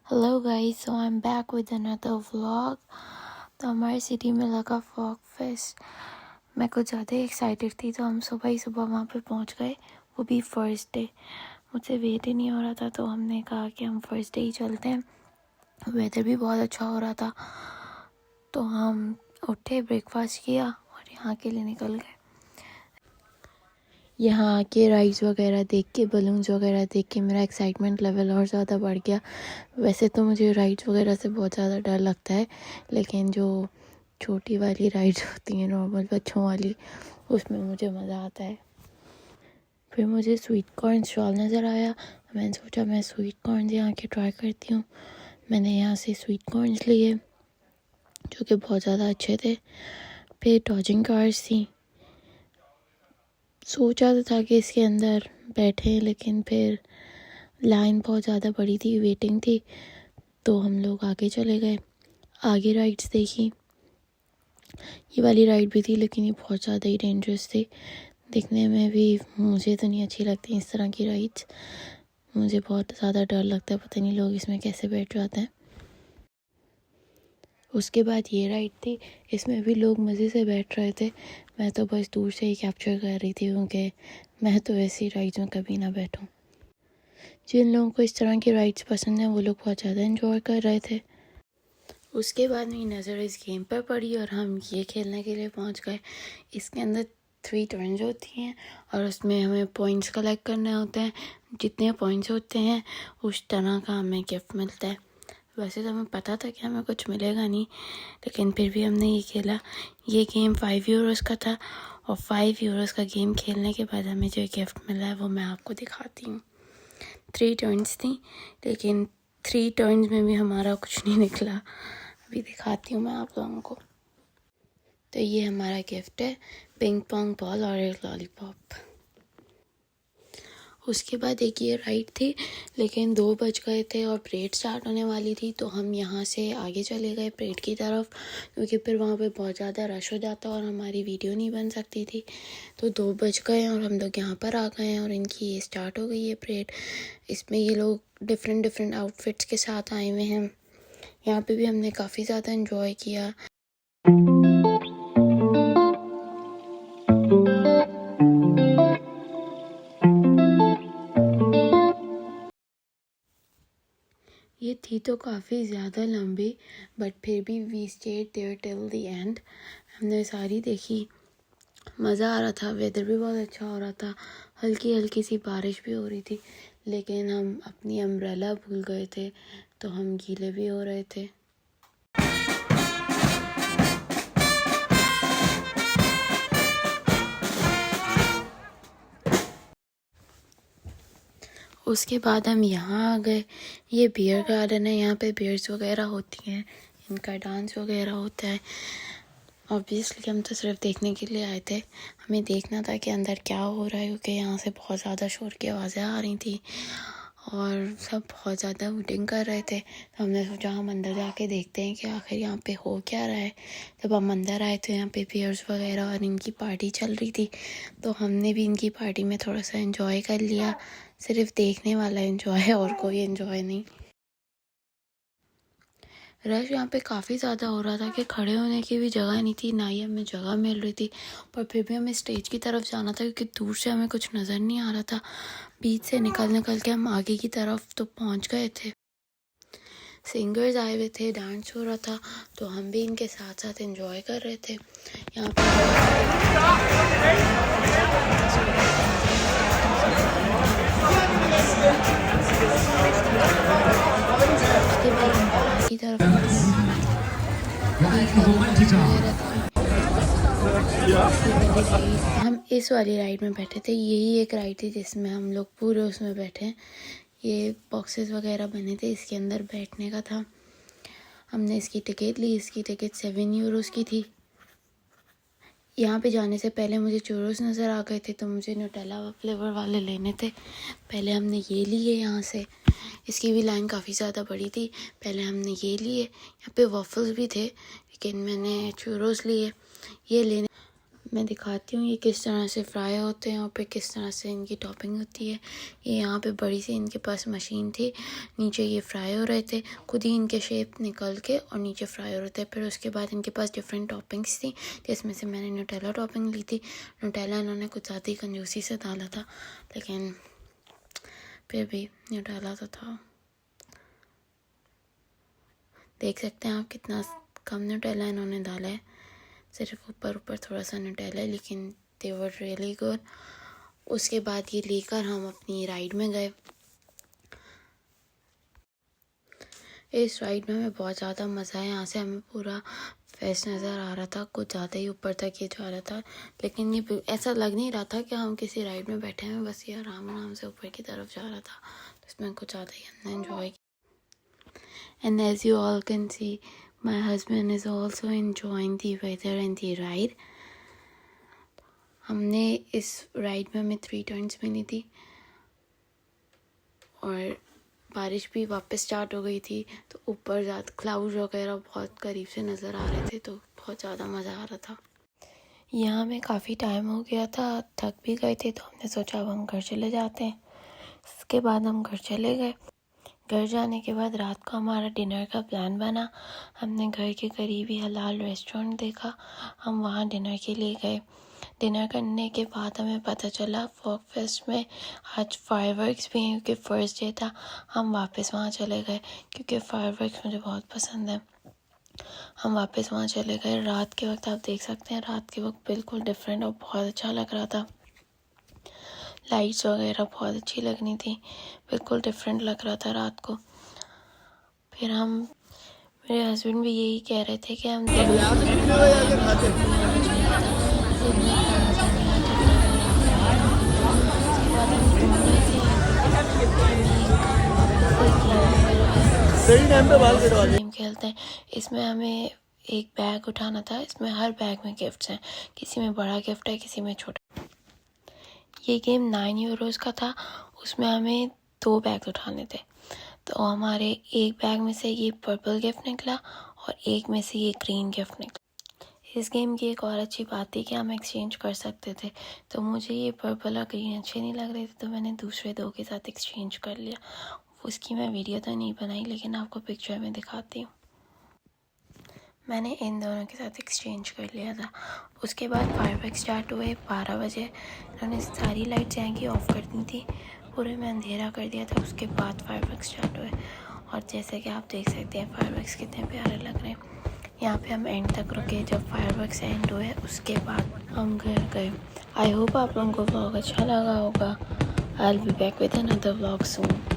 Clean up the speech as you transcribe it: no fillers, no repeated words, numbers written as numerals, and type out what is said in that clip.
Hello guys, so I am back with another vlog. तो हमारे city में लगा फॉग फेस्ट। मैं कुछ ज़्यादा एक्साइटेड थी, तो हम सुबह ही सुबह वहाँ पे पहुँच गए, वो भी फर्स्ट डे। मुझसे वेट ही नहीं हो रहा था, तो हमने कहा कि हम फर्स्ट डे ही चलते हैं। वेदर भी बहुत अच्छा हो रहा था, तो हम उठे, ब्रेकफास्ट किया और यहाँ के लिए निकल गए। यहाँ आके राइड्स वगैरह देख के, बलून्स वगैरह देख के मेरा एक्साइटमेंट लेवल और ज़्यादा बढ़ गया। वैसे तो मुझे राइड्स वगैरह से बहुत ज़्यादा डर लगता है, लेकिन जो छोटी वाली राइड्स होती हैं नॉर्मल बच्चों वाली, उसमें मुझे मज़ा आता है। फिर मुझे स्वीट कॉर्न स्टॉल नज़र आया। मैंने सोचा मैं स्वीट कॉर्न यहाँ के ट्राई करती हूँ। मैंने यहाँ से स्वीट कॉर्नस लिए, जो कि बहुत ज़्यादा अच्छे थे। फिर डॉजिंग कार्स थी। सोचा तो था कि इसके अंदर बैठे, लेकिन फिर लाइन बहुत ज़्यादा बड़ी थी, वेटिंग थी, तो हम लोग आगे चले गए। आगे राइड्स देखी। ये वाली राइड भी थी, लेकिन ये बहुत ज़्यादा ही डेंजरस थी। दिखने में भी मुझे तो नहीं अच्छी लगती इस तरह की राइड्स। मुझे बहुत ज़्यादा डर लगता है, पता नहीं लोग इसमें कैसे बैठ जाते हैं। उसके बाद ये राइड थी, इसमें भी लोग मज़े से बैठ रहे थे। मैं तो बस दूर से ही कैप्चर कर रही थी, क्योंकि मैं तो ऐसी राइड्स में कभी ना बैठूं। जिन लोगों को इस तरह की राइड्स पसंद हैं, वो लोग बहुत ज़्यादा एंजॉय कर रहे थे। उसके बाद मेरी नज़र इस गेम पर पड़ी और हम ये खेलने के लिए पहुंच गए। इसके अंदर 3 टर्न्स होती हैं और उसमें हमें पॉइंट्स कलेक्ट करने होते हैं। जितने पॉइंट्स होते हैं उस तरह का हमें गिफ्ट मिलता है। वैसे तो हमें पता था कि हमें कुछ मिलेगा नहीं, लेकिन फिर भी हमने ये खेला। ये गेम 5 यूरोज़ का था, और 5 यूरोज़ का गेम खेलने के बाद हमें जो गिफ्ट मिला है वो मैं आपको दिखाती हूँ। 3 टर्न्स थी, लेकिन 3 टर्न्स में भी हमारा कुछ नहीं निकला। अभी दिखाती हूँ मैं आप लोगों को। तो ये हमारा गिफ्ट है, पिंग पोंग बॉल और एक लॉलीपॉप। उसके बाद एक ये राइड थी, लेकिन 2 बज गए थे और परेड स्टार्ट होने वाली थी, तो हम यहाँ से आगे चले गए परेड की तरफ, क्योंकि फिर वहाँ पे बहुत ज़्यादा रश हो जाता और हमारी वीडियो नहीं बन सकती थी। तो 2 बज गए और हम लोग यहाँ पर आ गए हैं और इनकी ये स्टार्ट हो गई है परेड। इसमें ये लोग डिफरेंट आउटफिट्स के साथ आए हुए हैं। यहाँ पे भी हमने काफ़ी ज़्यादा इन्जॉय किया। ये थी तो काफ़ी ज़्यादा लंबी, बट फिर भी we stayed there till the end. हमने सारी देखी, मज़ा आ रहा था। वेदर भी बहुत अच्छा हो रहा था, हल्की हल्की सी बारिश भी हो रही थी, लेकिन हम अपनी अम्ब्रेला भूल गए थे, तो हम गीले भी हो रहे थे। उसके बाद हम यहाँ आ गए। ये बियर गार्डन है, यहाँ पे बियर्स वगैरह होती हैं, इनका डांस वगैरह होता है। ऑब्वियसली हम तो सिर्फ देखने के लिए आए थे। हमें देखना था कि अंदर क्या हो रहा है, क्योंकि यहाँ से बहुत ज़्यादा शोर की आवाज़ें आ रही थी और सब बहुत ज़्यादा हूटिंग कर रहे थे। तो हमने सोचा हम अंदर जाके देखते हैं कि आखिर यहाँ पे हो क्या रहा है। जब हम अंदर आए तो यहाँ पे बियर्स वगैरह और इनकी पार्टी चल रही थी, तो हमने भी इनकी पार्टी में थोड़ा सा एंजॉय कर लिया। सिर्फ देखने वाला एंजॉय है और कोई एंजॉय नहीं। रश यहाँ पे काफ़ी ज़्यादा हो रहा था कि खड़े होने की भी जगह नहीं थी, ना ही हमें जगह मिल रही थी। पर फिर भी हमें स्टेज की तरफ जाना था, क्योंकि दूर से हमें कुछ नज़र नहीं आ रहा था। बीच से निकल के हम आगे की तरफ तो पहुँच गए थे। सिंगर्स आए हुए थे, डांस हो रहा था, तो हम भी इनके साथ साथ एंजॉय कर रहे थे। यहाँ पे की तरफ हम इस वाली राइड में बैठे थे। यही एक राइड थी जिसमें हम लोग पूरे उसमें बैठे। ये बॉक्सेस वगैरह बने थे, इसके अंदर बैठने का था। हमने इसकी टिकट ली। इसकी टिकट 7 यूरोज़ की थी। यहाँ पे जाने से पहले मुझे चूरोस नज़र आ गए थे, तो मुझे न्यूटेला फ्लेवर वाले लेने थे। पहले हमने ये लिए यहाँ से। इसकी भी लाइन काफ़ी ज़्यादा बड़ी थी। पहले हमने ये लिए। यहाँ पे वॉफल्स भी थे, लेकिन मैंने चूरोस लिए। ये लेने मैं दिखाती हूँ ये किस तरह से फ्राई होते हैं और फिर किस तरह से इनकी टॉपिंग होती है। ये यहाँ पे बड़ी सी इनके पास मशीन थी, नीचे ये फ्राई हो रहे थे, खुद ही इनके शेप निकल के और नीचे फ्राई हो रहे थे। फिर उसके बाद इनके पास डिफरेंट टॉपिंग्स थी, जिसमें से मैंने न्यूटेला टॉपिंग ली थी। न्यूटेला इन्होंने कुछ ज़्यादा ही कंजूसी से डाला था, लेकिन फिर भी न्यूटेला तो था। देख सकते हैं आप कितना कम न्यूटेला इन्होंने डाला है, सिर्फ ऊपर ऊपर थोड़ा सा न्यूटेला है, लेकिन दे वर रियली गुड। उसके बाद ये लेकर हम अपनी राइड में गए। इस राइड में हमें बहुत ज़्यादा मज़ा आया। यहाँ से हमें पूरा फेस नज़र आ रहा था, कुछ ज़्यादा ही ऊपर तक ये जा रहा था, लेकिन ये ऐसा लग नहीं रहा था कि हम किसी राइड में बैठे हैं, बस ये आराम आराम से ऊपर की तरफ जा रहा था। तो इसमें कुछ ज़्यादा ही हमने एंजॉय किया। And as you all can see, my husband is also enjoying the weather and the ride. हमने इस राइड में हमें 3 टर्न्स मिली थी और बारिश भी वापस स्टार्ट हो गई थी, तो ऊपर ज़्यादा क्लाउड वगैरह बहुत करीब से नज़र आ रहे थे, तो बहुत ज़्यादा मज़ा आ रहा था। यहाँ हमें काफ़ी टाइम हो गया था, थक भी गए थे, तो हमने सोचा अब हम घर चले जाते हैं। इसके बाद हम घर चले गए। घर जाने के बाद रात को हमारा डिनर का प्लान बना। हमने घर के करीब ही हलाल रेस्टोरेंट देखा, हम वहाँ डिनर के लिए गए। डिनर करने के बाद हमें पता चला फॉग फेस्ट में आज फायरवर्क्स भी हैं, क्योंकि फर्स्ट डे था। हम वापस वहाँ चले गए, क्योंकि फायरवर्क्स मुझे बहुत पसंद है। हम वापस वहाँ चले गए। रात के वक्त आप देख सकते हैं, रात के वक्त बिल्कुल डिफरेंट और बहुत अच्छा लग रहा था। लाइट्स वगैरह बहुत अच्छी लग रही थी, बिल्कुल डिफरेंट लग रहा था रात को। फिर मेरे हस्बैंड भी यही कह रहे थे कि हम गेम खेलते हैं। इसमें हमें एक बैग उठाना था, इसमें हर बैग में गिफ्ट्स हैं, किसी में बड़ा गिफ्ट है, किसी में छोटा। ये गेम 9 यूरोज़ का था, उसमें हमें 2 बैग उठाने थे। तो हमारे एक बैग में से ये पर्पल गिफ्ट निकला और एक में से ये ग्रीन गिफ्ट निकला। इस गेम की एक और अच्छी बात थी कि हम एक्सचेंज कर सकते थे, तो मुझे ये पर्पल और ग्रीन अच्छे नहीं लग रहे थे, तो मैंने दूसरे 2 के साथ एक्सचेंज कर लिया। उसकी मैं वीडियो तो नहीं बनाई, लेकिन आपको पिक्चर में दिखाती हूँ। मैंने इन दोनों के साथ एक्सचेंज कर लिया था। उसके बाद फायरवर्क्स स्टार्ट हुए 12 बजे। उन्होंने सारी लाइट्स यहाँ की ऑफ़ कर दी थी, पूरे में अंधेरा कर दिया था। उसके बाद फायरवर्क्स स्टार्ट हुए और जैसे कि आप देख सकते हैं फायरवर्क्स कितने प्यारे लग रहे हैं। यहाँ पे हम एंड तक रुके, जब फायरवर्क्स एंड हुए उसके बाद हम घर गए। आई होप आप लोगों को व्लॉग अच्छा लगा होगा। I will be back with another vlog soon.